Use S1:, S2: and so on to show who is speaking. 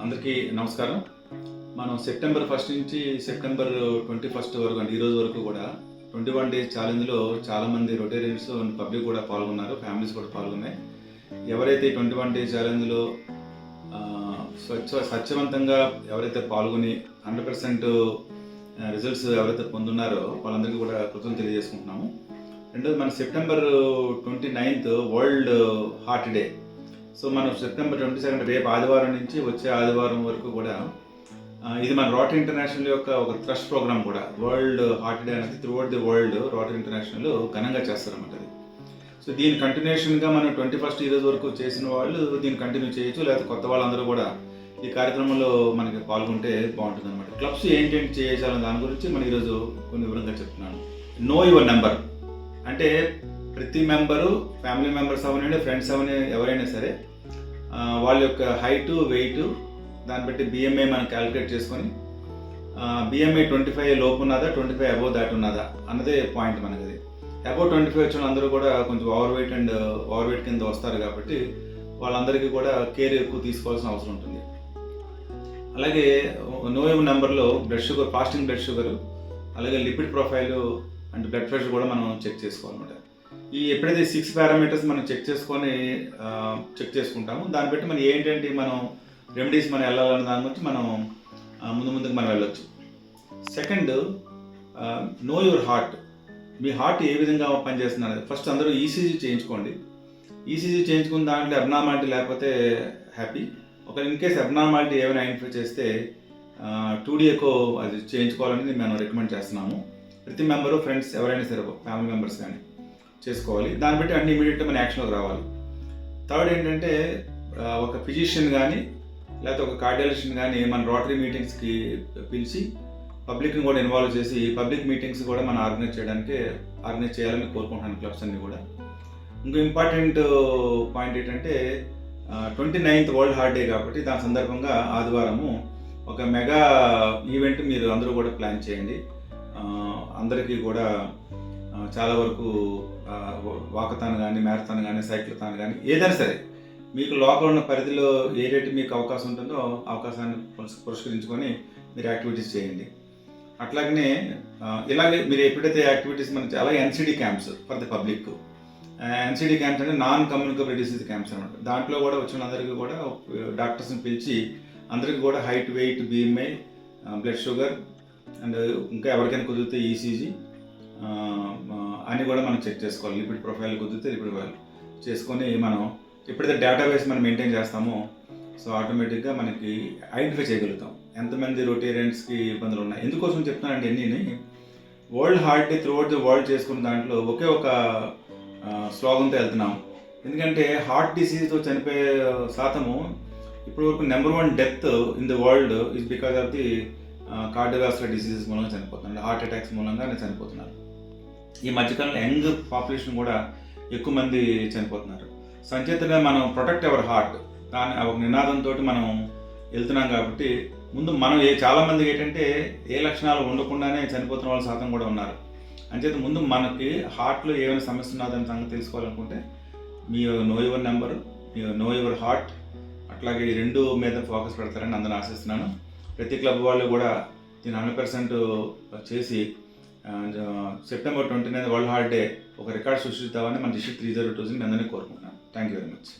S1: అందరికీ నమస్కారం. మనం సెప్టెంబర్ 1 నుంచి సెప్టెంబర్ 21 వరకు అంటే ఈరోజు వరకు కూడా 21 డేస్ ఛాలెంజ్లో చాలామంది రొటేరియన్స్ అండ్ పబ్లిక్ కూడా పాల్గొన్నారు, ఫ్యామిలీస్ కూడా పాల్గొన్నాయి. ఎవరైతే 21 డేస్ ఛాలెంజ్లో స్వచ్ఛవంతంగా ఎవరైతే పాల్గొని 100% రిజల్ట్స్ ఎవరైతే పొందున్నారో వాళ్ళందరికీ కూడా కృతజ్ఞతలు తెలియజేసుకుంటున్నాము. రెండోది మన September 29th world heart day. So మనం సెప్టెంబర్ 22 రేపు ఆదివారం నుంచి వచ్చే ఆదివారం వరకు కూడా ఇది మన రోటరీ ఇంటర్నేషనల్ యొక్క ఒక ట్రస్ట్ ప్రోగ్రామ్ కూడా. వరల్డ్ హార్ట్ డే అనేది throughout the world rotary international ఘనంగా చేస్తారన్నమాట అది. సో దీని కంటిన్యూషన్గా మనం 21 ఈరోజు వరకు చేసిన వాళ్ళు దీన్ని కంటిన్యూ చేయొచ్చు, లేకపోతే కొత్త వాళ్ళందరూ కూడా ఈ కార్యక్రమంలో మనకి పాల్గొంటే బాగుంటుంది అనమాట. క్లబ్స్ ఏంటేంటి చేయాలన్న దాని గురించి మనం ఈరోజు కొన్ని వివరంగా చెప్తున్నాను. నో యువర్ నెంబర్ అంటే ప్రతి మెంబరు, ఫ్యామిలీ మెంబర్స్ అవనండి, ఫ్రెండ్స్ అవని ఎవరైనా సరే వాళ్ళ యొక్క హైటు, వెయిట్ దాన్ని బట్టి బిఎంఐ మనం క్యాలిక్యులేట్ చేసుకొని బిఎంఐ 25 లోపు ఉన్నదా, 25 అబోవ్ దాటి ఉన్నదా అన్నదే పాయింట్ మనకి. అది అబోవ్ 25 వచ్చిన అందరూ కూడా కొంచెం ఓవర్ వెయిట్ కింద వస్తారు కాబట్టి వాళ్ళందరికీ కూడా కేర్ ఎక్కువ తీసుకోవాల్సిన అవసరం ఉంటుంది. అలాగే నో యువర్ నెంబర్లో blood sugar, fasting blood sugar, అలాగే lipid profile and blood pressure కూడా మనం చెక్ చేసుకోవాలన్నమాట. ఈ ఎప్పుడైతే 6 పారామీటర్స్ మనం చెక్ చేసుకుంటామో దాన్ని బట్టి మనం ఏంటంటే మనం రెమెడీస్ మనం వెళ్ళాలన్న దాని గురించి మనం ముందుకు మనం వెళ్ళొచ్చు. Second, know your heart. మీ హార్ట్ ఏ విధంగా పనిచేస్తున్నారు ఫస్ట్ అందరూ ఈసీజీ చేయించుకోండి. ఈసీజీ చేయించుకున్న దాంట్లో అబ్నార్మాలిటీ లేకపోతే హ్యాపీ. ఒక ఇన్ కేస్ అబ్నార్మాలిటీ ఏమైనా ఐడెంటిఫై చేస్తే 2D ఎకో అది చేయించుకోవాలని మనం రికమెండ్ చేస్తున్నాము. ప్రతి మెంబరు, ఫ్రెండ్స్ ఎవరైనా సరే, ఫ్యామిలీ మెంబర్స్ కానీ చేసుకోవాలి. దాన్ని బట్టి అన్ని ఇమీడియట్గా మన యాక్షన్లోకి రావాలి. థర్డ్ ఏంటంటే ఒక ఫిజిషియన్ కానీ లేకపోతే ఒక కార్డియాలజిస్ట్ కానీ మన రోటరీ మీటింగ్స్కి పిలిచి పబ్లిక్ని కూడా ఇన్వాల్వ్ చేసి పబ్లిక్ మీటింగ్స్ కూడా మనం ఆర్గనైజ్ చేయాలని కోరుకుంటున్నాను క్లబ్స్ అన్ని కూడా. ఇంకో ఇంపార్టెంట్ పాయింట్ ఏంటంటే 29th వరల్డ్ హార్ట్ డే కాబట్టి దాని సందర్భంగా ఆదివారము ఒక మెగా ఈవెంట్ మీరు అందరూ కూడా ప్లాన్ చేయండి. అందరికీ కూడా చాలా వరకు వాకథాన్ కానీ, మ్యారథాన్ కానీ, సైక్లథాన్ కానీ ఏదైనా సరే మీకు లోపల ఉన్న పరిధిలో ఏ రేటు మీకు అవకాశం ఉంటుందో అవకాశాన్ని పురస్కరించుకొని మీరు యాక్టివిటీస్ చేయండి. అట్లాగనే ఇలాగే మీరు ఎప్పుడైతే యాక్టివిటీస్ మనకి అలాగే NCD camps for the public. NCD camps అంటే నాన్ కమ్యూనికబుల్ డిసీజ్ క్యాంప్స్ అనమాట. దాంట్లో కూడా వచ్చిన అందరికీ కూడా డాక్టర్స్ని పిలిచి అందరికీ కూడా height, weight, BMI, blood sugar and ఇంకా ఎవరికైనా కుదిరితే ఈసీజీ అని కూడా మనం చెక్ చేసుకోవాలి. లిపిడ్ ప్రొఫైల్ కుదిరితే లిపిడ్ ప్రొఫైల్ చేసుకొని మనం ఎప్పుడైతే డేటాబేస్ మనం మెయింటైన్ చేస్తామో సో ఆటోమేటిక్గా మనకి ఐడెంటిఫై చేయగలుగుతాం ఎంతమంది రొటేరియన్స్కి ఇబ్బందులు ఉన్నాయి. ఎందుకోసం చెప్తున్నానండి అన్నీని. World heart day throughout the world చేసుకున్న దాంట్లో ఒకే ఒక స్లోగన్తో వెళ్తున్నాం. ఎందుకంటే హార్ట్ డిసీజ్తో చనిపోయే శాతము ఇప్పటి వరకు number 1 death in the world is because of the cardiovascular diseases మూలంగా చనిపోతున్నారు, హార్ట్ అటాక్స్ మూలంగా చనిపోతున్నారు. ఈ మధ్యకాలంలో యంగ్ పాపులేషన్ కూడా ఎక్కువ మంది చనిపోతున్నారు. సంచేతంగా మనం ప్రొటెక్ట్ అవర్ హార్ట్ దాని ఒక నినాదంతో మనం వెళ్తున్నాం కాబట్టి ముందు మనం చాలామంది ఏంటంటే ఏ లక్షణాలు ఉండకుండానే చనిపోతున్న వాళ్ళ శాతం కూడా ఉన్నారు. అంచేత ముందు మనకి హార్ట్లో ఏమైనా సమస్య ఉన్నదని సంగతి తెలుసుకోవాలనుకుంటే మీ నో యువర్ నెంబర్, మీ నో యువర్ హార్ట్ అట్లాగే ఈ రెండు మీద ఫోకస్ పెడతారని అందరూ ఆశిస్తున్నాను. ప్రతి క్లబ్ వాళ్ళు కూడా దీన్ని 100% చేసి సెప్టెంబర్ 29 వరల్డ్ హార్ట్ డే ఒక రికార్డ్ సృష్టిస్తామని మన డిస్ట్రిక్ట్ 302 అందరినీ కోరుకుంటున్నాను. Thank you very much.